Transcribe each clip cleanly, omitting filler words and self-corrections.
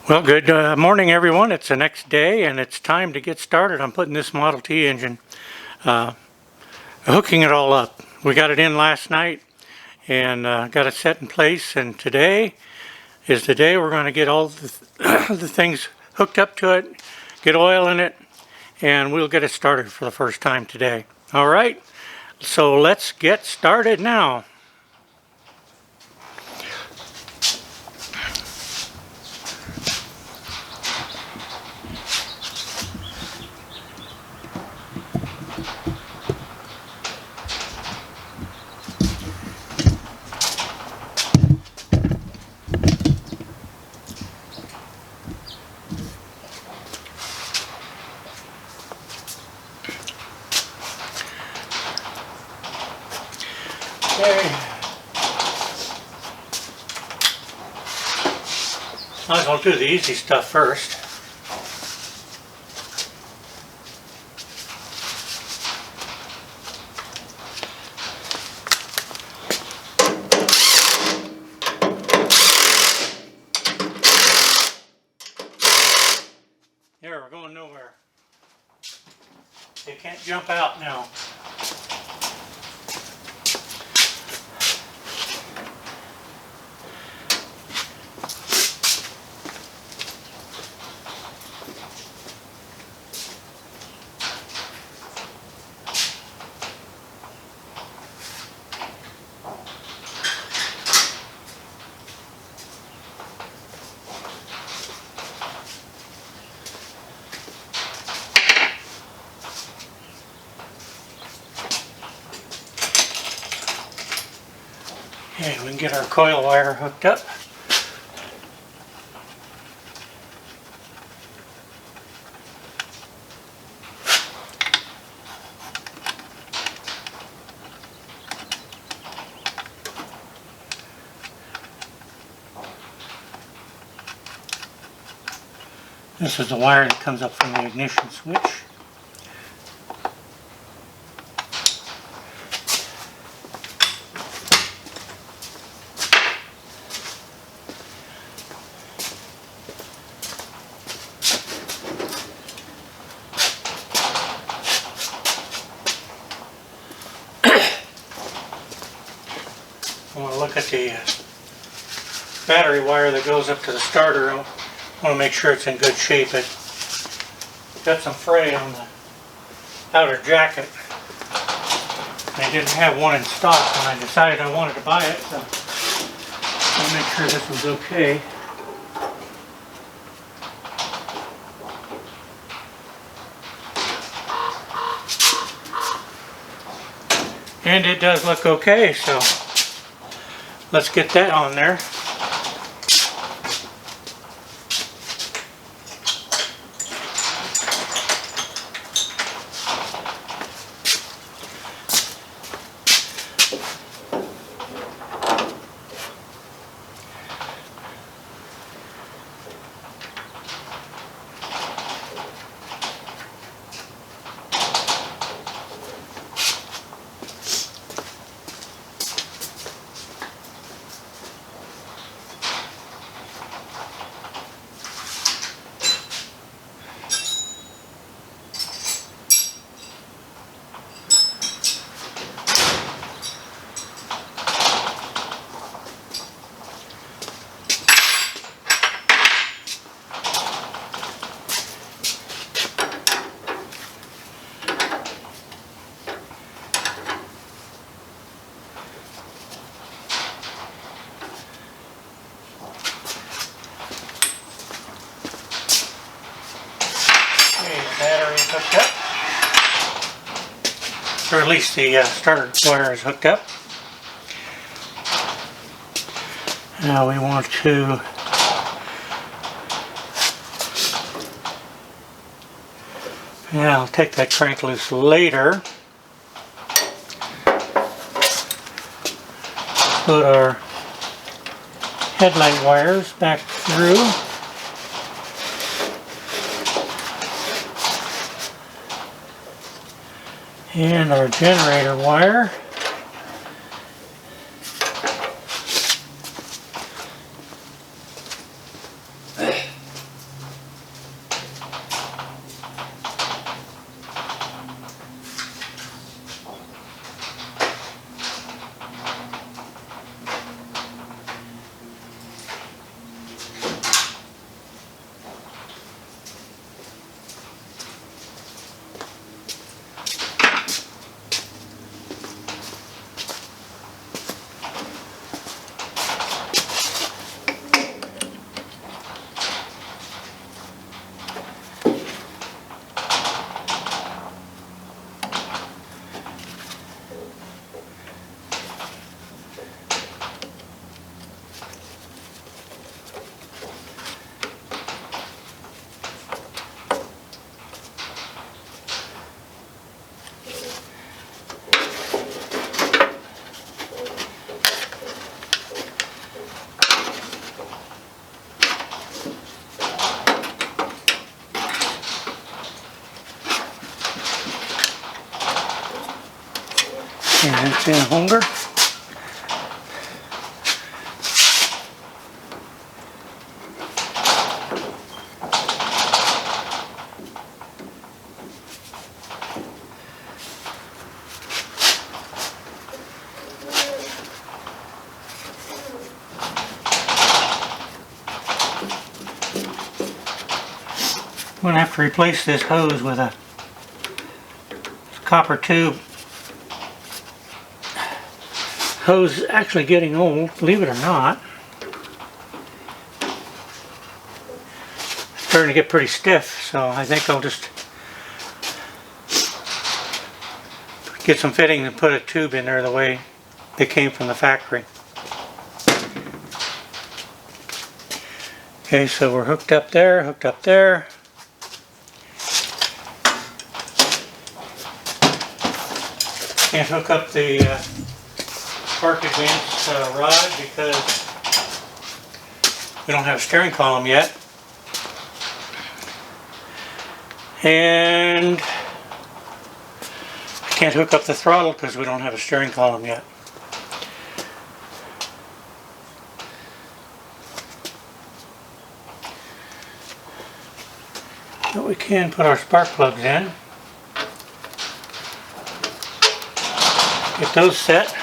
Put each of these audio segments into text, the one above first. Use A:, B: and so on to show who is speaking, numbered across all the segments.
A: Well, good morning, everyone. It's the next day, and it's time to get started. I'm putting this Model T engine, hooking it all up. We got it in last night and got it set in place, and today is the day we're going to get all the, the things hooked up to it, get oil in it, and we'll get it started for the first time today. All right, so let's get started now. Okay. Might as well do the easy stuff first. There, we're going nowhere. They can't jump out now. Okay, we can get our coil wire hooked up. This is the wire that comes up from the ignition switch. I want to look at the battery wire that goes up to the starter. I want to make sure it's in good shape. It's got some fray on the outer jacket. They didn't have one in stock when I decided I wanted to buy it, so I'll make sure this was okay. And it does look okay, so let's get that on there. Battery is hooked up, or at least the starter wire is hooked up. Now we want to I'll take that crank loose later. Put our headlight wires back through. And our generator wire. And it's in a holder. I'm going to have to replace this hose with a copper tube. Hose is actually getting old, believe it or not. It's starting to get pretty stiff, so I think I'll just get some fitting and put a tube in there the way they came from the factory. Okay, so we're hooked up there, hooked up there. Can't hook up the Spark Advance rod because we don't have a steering column yet. And I can't hook up the throttle because we don't have a steering column yet. But we can put our spark plugs in. Get those set.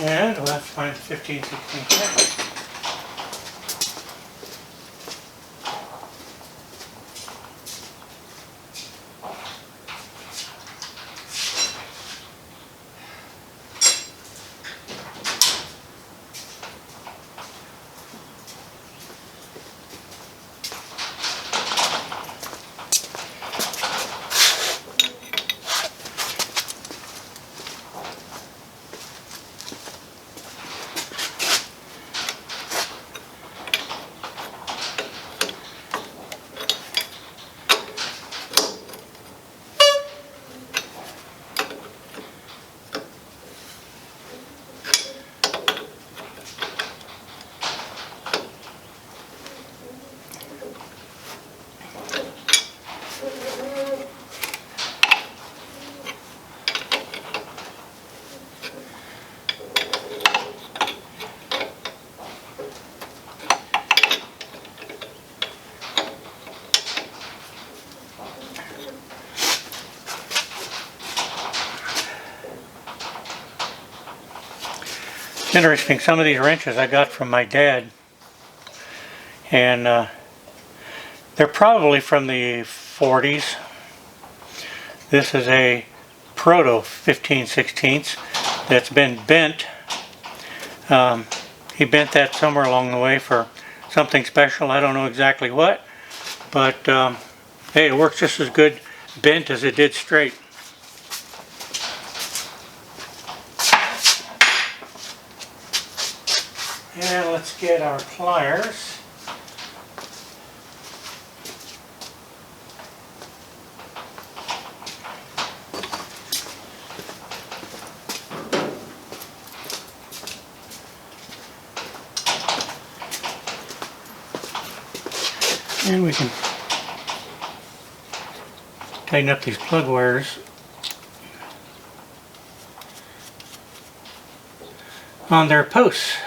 A: And we'll have to find the 15, 16 cents. It's interesting, some of these wrenches I got from my dad, and they're probably from the 40s. This is a proto 15/16 that's been bent. He bent that somewhere along the way for something special, I don't know exactly what, but hey, it works just as good bent as it did straight. And let's get our pliers. And we can tighten up these plug wires on their posts.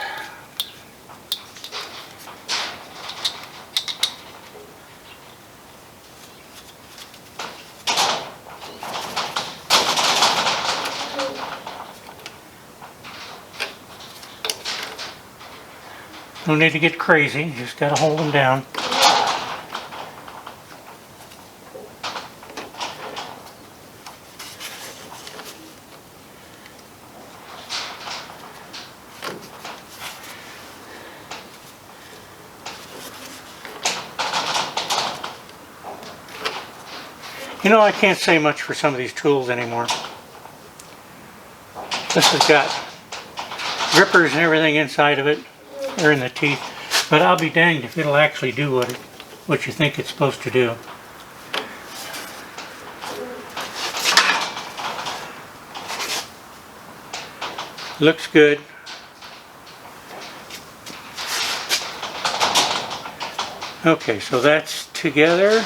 A: No need to get crazy, you just gotta hold them down. You know, I can't say much for some of these tools anymore. This has got grippers and everything inside of it. They're in the teeth. But I'll be danged if it'll actually do what you think it's supposed to do. Looks good. Okay, so that's together.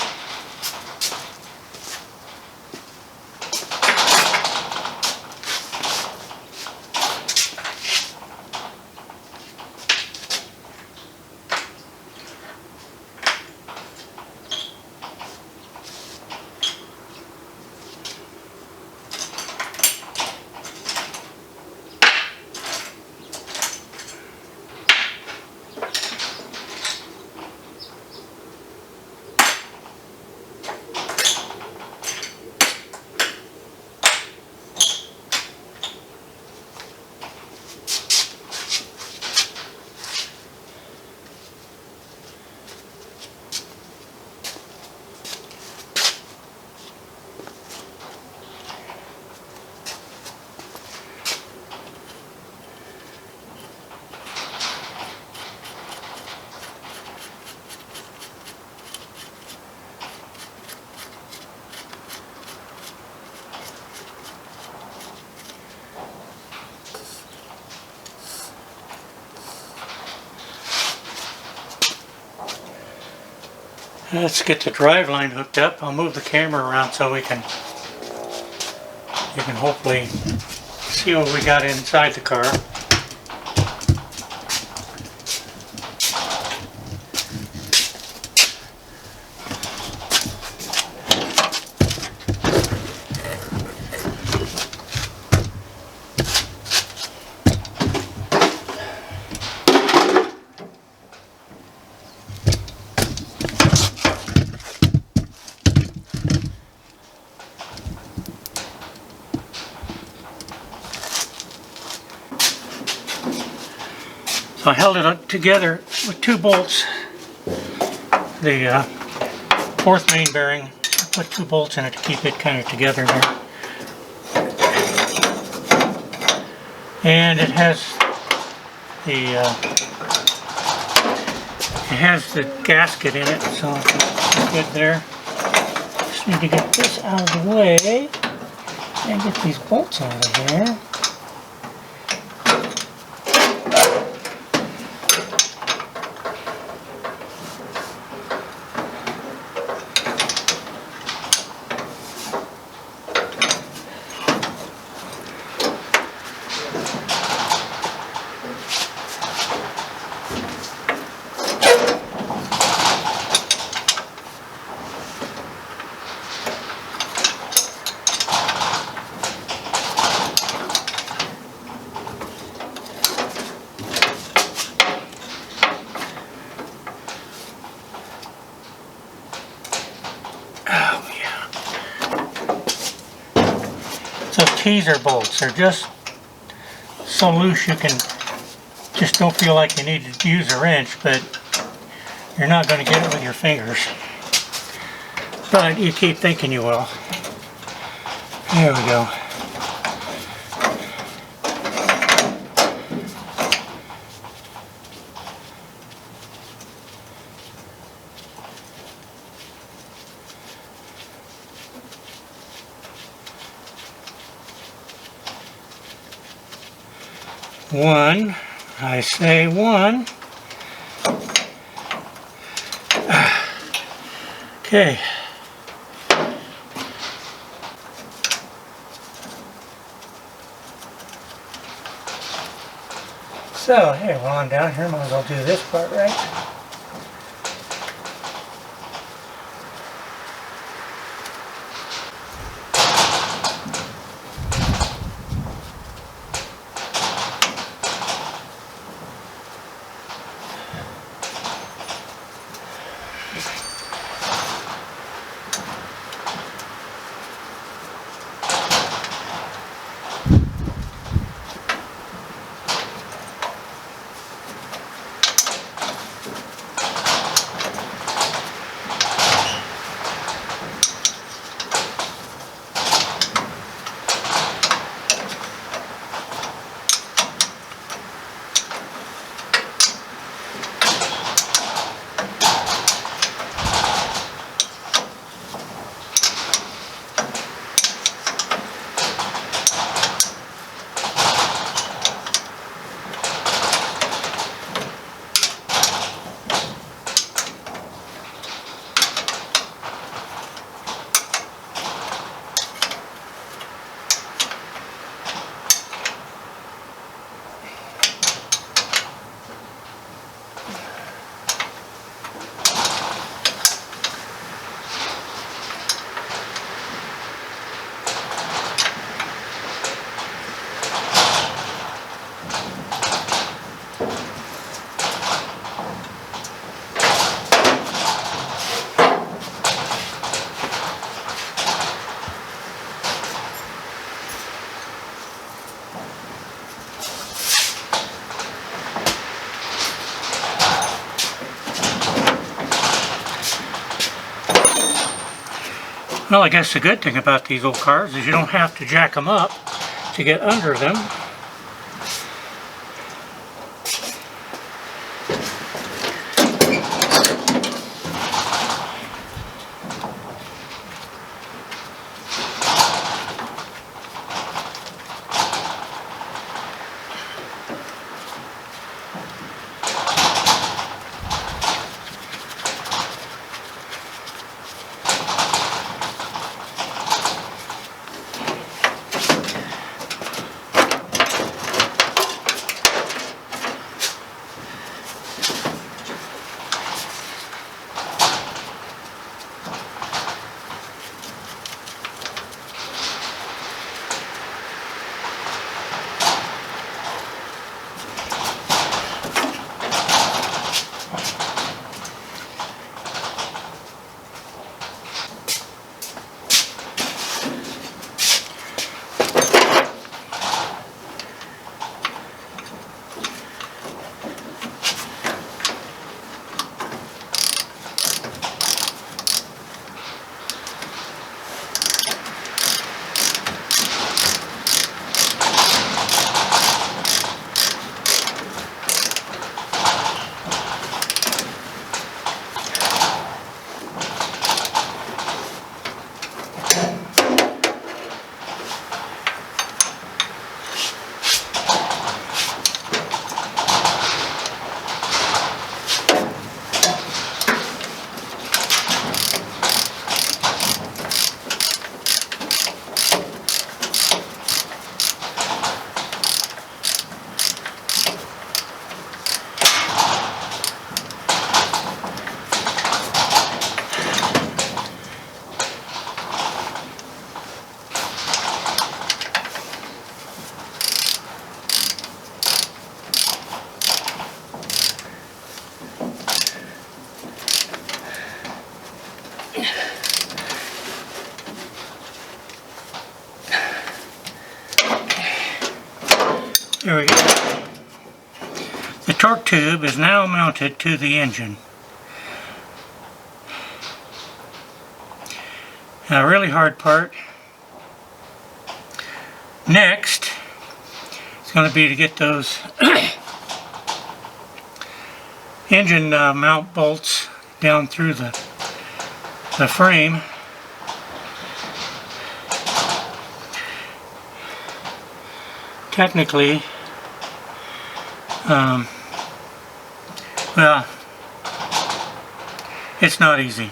A: Let's get the driveline hooked up. I'll move the camera around so you can hopefully see what we got inside the car. So I held it together with 2 bolts. The 4th main bearing, I put 2 bolts in it to keep it kind of together there. And it has the gasket in it, so it's good there. Just need to get this out of the way and get these bolts out of here. So teaser bolts, they're just so loose you can just don't feel like you need to use a wrench, but you're not going to get it with your fingers. But you keep thinking you will. There we go. One, I say one. Okay. So, hey, while I'm down here, might as well do this part right. Well, I guess the good thing about these old cars is you don't have to jack them up to get under them. There we go. The torque tube is now mounted to the engine. Now, a really hard part next is going to be to get those engine mount bolts down through the frame. Technically, well, it's not easy.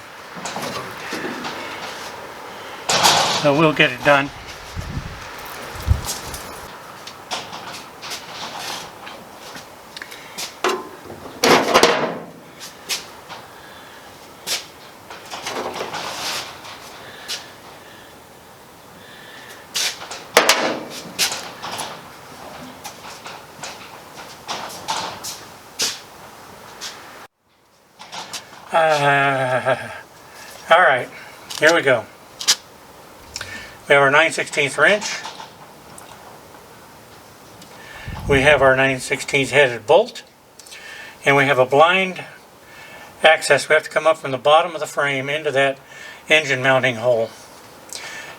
A: So we'll get it done. Alright, here we go. We have our 9/16 wrench. We have our 9/16 headed bolt. And we have a blind access. We have to come up from the bottom of the frame into that engine mounting hole.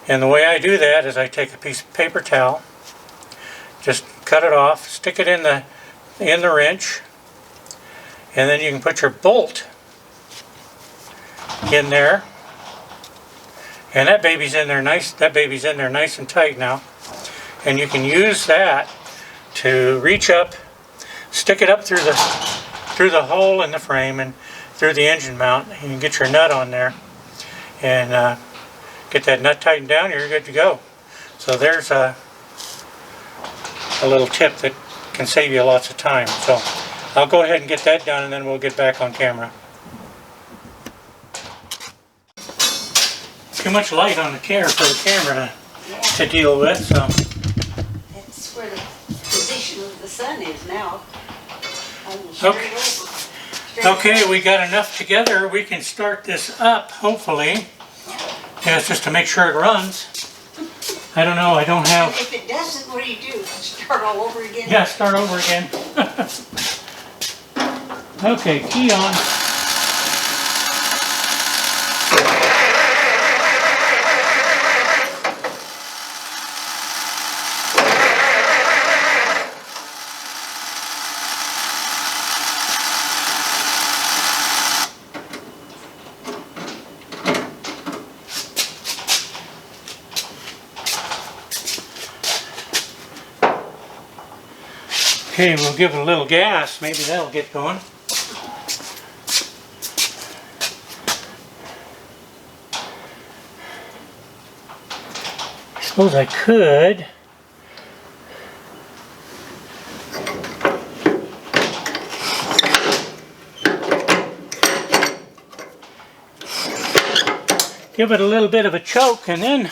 A: And the way I do that is I take a piece of paper towel, just cut it off, stick it in the wrench, and then you can put your bolt in there, and that baby's in there nice. That baby's in there nice and tight now, and you can use that to reach up, stick it up through the hole in the frame and through the engine mount. You can get your nut on there and get that nut tightened down. You're good to go. So there's a little tip that can save you lots of time. So I'll go ahead and get that done, and then we'll get back on camera. Too much light on the camera for the camera to deal with, so.
B: That's where the position of the sun is now.
A: Okay, we got enough together. We can start this up, hopefully. Yeah, it's just to make sure it runs. I don't know, I don't have...
B: If it doesn't, what do you do? Start all over again?
A: Yeah, start over again. Okay, key on. Okay, we'll give it a little gas. Maybe that'll get going. I suppose I could. Give it a little bit of a choke and then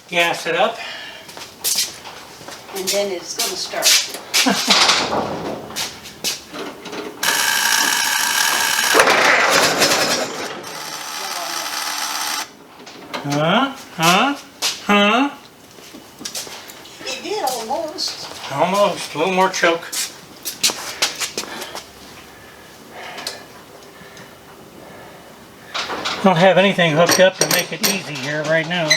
A: gas it up.
B: And then it's gonna start.
A: Huh?
B: It did almost.
A: Almost. A little more choke. I don't have anything hooked up to make it easy here right now.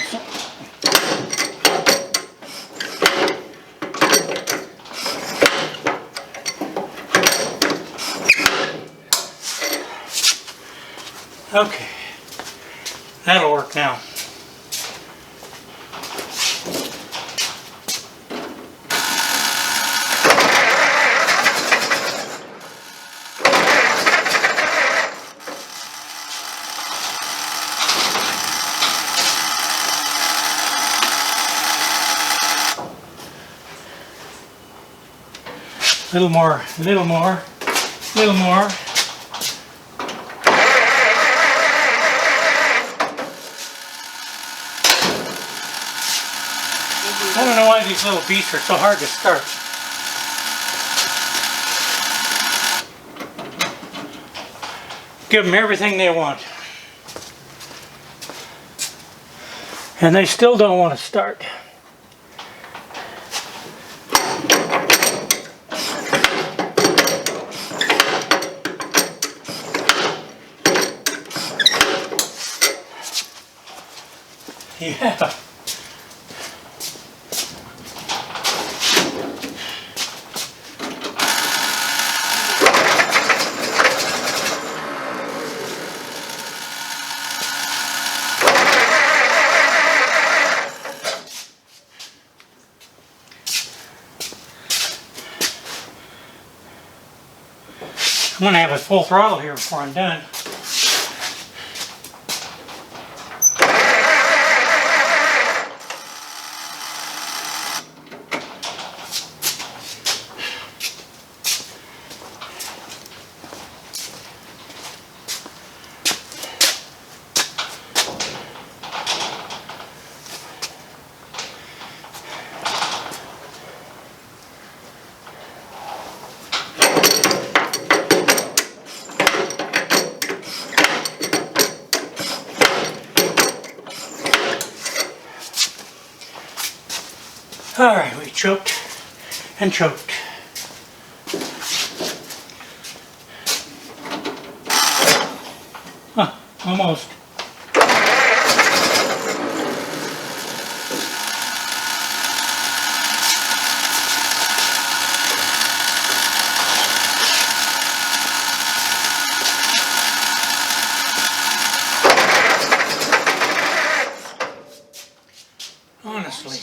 A: Okay, that'll work now. Little more, little more, little more. I don't know why these little beasts are so hard to start. Give them everything they want. And they still don't want to start. Yeah. I'm going to have it full throttle here before I'm done. All right, we choked and choked. Huh, almost. Honestly,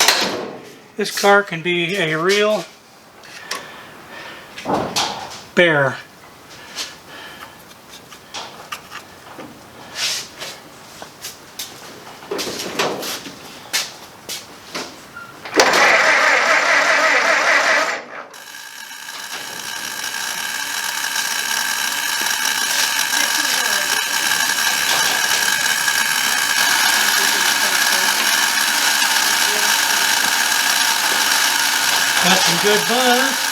A: this car can be a real bear. Got some good buzz.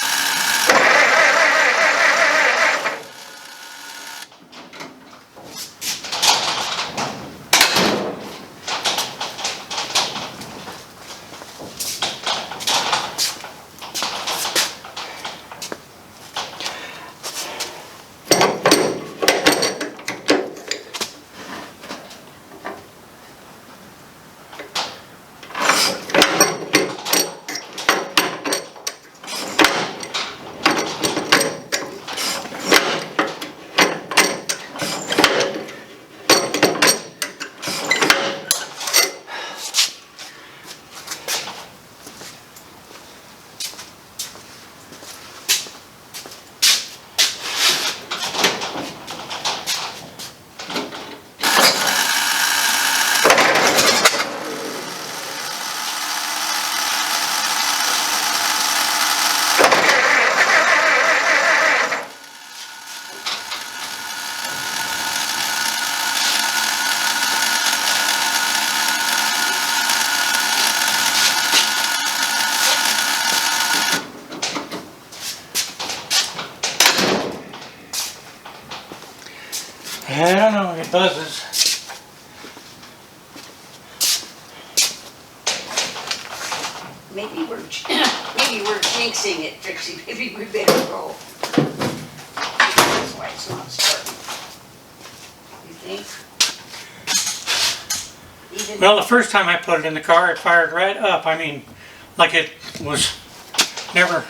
A: I don't know, it buzzes.
B: Maybe we're jinxing it, Trixie. Maybe we better go. That's why it's not starting. You think? Even
A: Well, the first time I put it in the car, it fired right up. I mean, like it was never